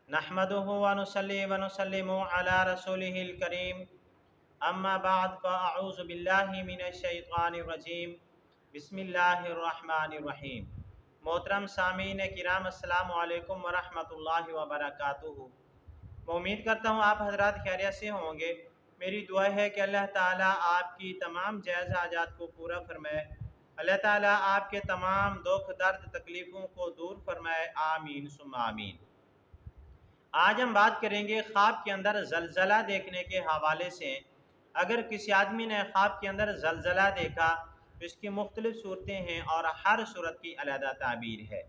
नहमदुहु व नुसल्ली व नुसल्लिमु अला रसूलिहिल करीम अम्मा बाद फ़अऊज़ु बिल्लाहि मिनश शैतानिर रजीम बिस्मिल्लाहिर रहमानिर रहीम। मोहतरम सामीन किराम अस्सलामु अलैकुम व रहमतुल्लाहि व बरकातुहू। मैं उम्मीद करता हूँ आप हजरात खैरियत से होंगे। मेरी दुआ है कि अल्लाह ताला आपकी तमाम जायज़ हाजात को पूरा फरमाए। अल्लाह ताला आपके तमाम दुख दर्द तकलीफ़ों को दूर फरमाए। आमीन सुम्मा आमीन। आज हम बात करेंगे ख्वाब के अंदर जलजला देखने के हवाले से। अगर किसी आदमी ने ख्वाब के अंदर जलजला देखा तो इसकी मुख्तलिफ सूरतें हैं और हर सूरत की अलहदा ताबीर है।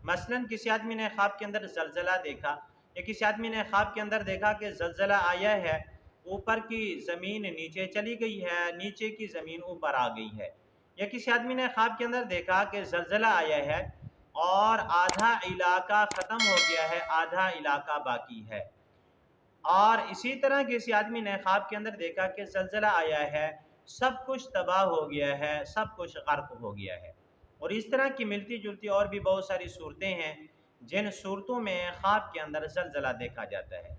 मसलन किसी आदमी ने ख्वाब के अंदर जलजला देखा या किसी आदमी ने ख्वाब के अंदर देखा कि जलजला आया है, ऊपर की ज़मीन नीचे चली गई है, नीचे की ज़मीन ऊपर आ गई है। या किसी आदमी ने ख्वाब के अंदर देखा कि जलजला आया है और आधा इलाका ख़त्म हो गया है, आधा इलाका बाकी है। और इसी तरह किसी आदमी ने ख्वाब के अंदर देखा कि ज़लज़ला आया है, सब कुछ तबाह हो गया है, सब कुछ गर्क हो गया है। और इस तरह की मिलती जुलती और भी बहुत सारी सूरतें हैं जिन सूरतों में ख्वाब के अंदर ज़लज़ला देखा जाता है।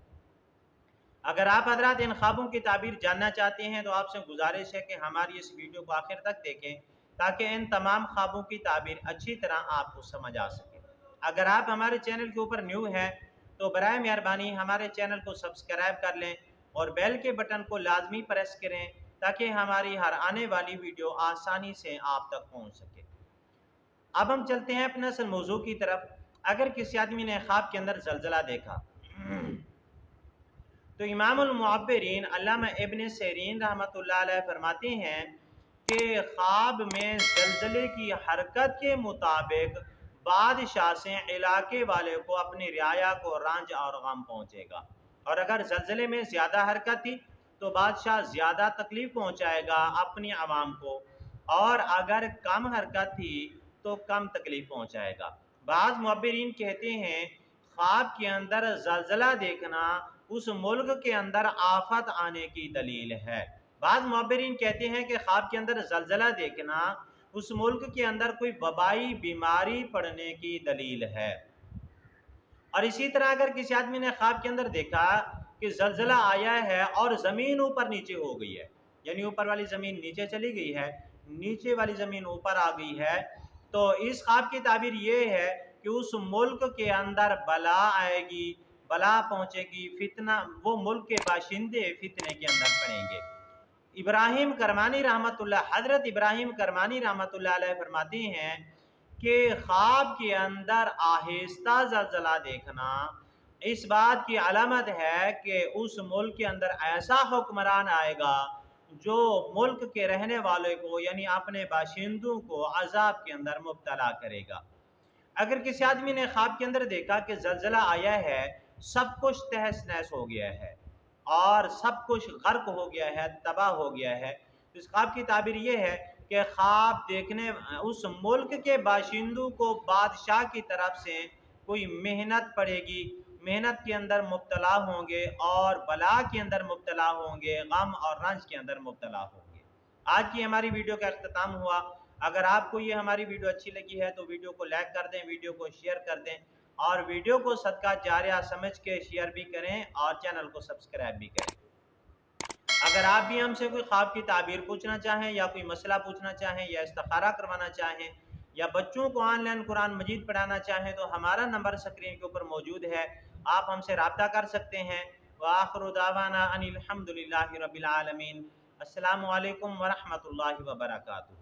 अगर आप हजरात इन ख्वाबों की ताबीर जानना चाहते हैं तो आपसे गुजारिश है कि हमारी इस वीडियो को आखिर तक देखें ताकि इन तमाम ख्वाबों की ताबीर अच्छी तरह आपको समझ आ सके। अगर आप हमारे चैनल के ऊपर न्यू हैं तो बराए मेहरबानी हमारे चैनल को सब्सक्राइब कर लें और बेल के बटन को लाजमी प्रेस करें ताकि हमारी हर आने वाली वीडियो आसानी से आप तक पहुँच सके। अब हम चलते हैं अपने असल मौजू की तरफ। अगर किसी आदमी ने ख्वाब के अंदर जलजला देखा तो इमामुल मुअब्बिरीन अल्लामा इब्न सीरीन रहमतुल्लाह अलैह फरमाते हैं कि ख्वाब में जलजले की हरकत के मुताबिक बादशाह से इलाके वाले को अपनी रियाया को रंज और गम पहुँचेगा। और अगर जलजले में ज़्यादा हरकत थी तो बादशाह ज़्यादा तकलीफ़ पहुँचाएगा अपनी आवाम को, और अगर कम हरकत थी तो कम तकलीफ़ पहुँचाएगा। बाज़ मुअब्बिरीन कहते हैं ख्वाब के अंदर जलजला देखना उस मुल्क के अंदर आफत आने की दलील है। बाज़ मुअब्बिरीन कहते हैं कि ख्वाब के अंदर जलजला देखना उस मुल्क के अंदर कोई वबाई बीमारी पड़ने की दलील है। और इसी तरह अगर किसी आदमी ने ख्वाब के अंदर देखा कि जलजला आया है और ज़मीन ऊपर नीचे हो गई है, यानी ऊपर वाली ज़मीन नीचे चली गई है, नीचे वाली ज़मीन ऊपर आ गई है, तो इस ख्वाब की ताबीर ये है कि उस मुल्क के अंदर बला आएगी, बला पहुँचेगी, फितना, वो मुल्क के बाशिंदे फितने के अंदर पड़ेंगे। इब्राहिम करमानी रहमतुल्लाह हज़रत इब्राहिम करमानी रहमतुल्लाह अलैह फरमाते हैं कि ख्वाब के अंदर आहिस्ता जलजला देखना इस बात की अलामत है कि उस मुल्क के अंदर ऐसा हुक्मरान आएगा जो मुल्क के रहने वालों को यानी अपने बाशिंदों को अजाब के अंदर मुब्तला करेगा। अगर किसी आदमी ने ख्वाब के अंदर देखा कि जलजला आया है, सब कुछ तहस नहस हो गया है और सब कुछ गर्क हो गया है, तबाह हो गया है, तो इस ख्वाब की ताबीर ये है कि ख्वाब देखने उस मुल्क के बाशिंदों को बादशाह की तरफ से कोई मेहनत पड़ेगी, मेहनत के अंदर मुब्तला होंगे और बला के अंदर मुब्तला होंगे, गम और रंज के अंदर मुब्तला होंगे। आज की हमारी वीडियो का अख्ताम हुआ। अगर आपको ये हमारी वीडियो अच्छी लगी है तो वीडियो को लाइक कर दें, वीडियो को शेयर कर दें और वीडियो को सदका जारिया समझ के शेयर भी करें और चैनल को सब्सक्राइब भी करें। अगर आप भी हमसे कोई ख्वाब की ताबीर पूछना चाहें या कोई मसला पूछना चाहें या इस्तिखारा करवाना चाहें या बच्चों को ऑनलाइन कुरान मजीद पढ़ाना चाहें तो हमारा नंबर स्क्रीन के ऊपर मौजूद है, आप हमसे रब्ता कर सकते हैं। व आखिरु दावाना अनिल हम्दुलिल्लाहि रब्बिल आलमीन। अस्सलामु अलैकुम व रहमतुल्लाहि व बरकातुहू।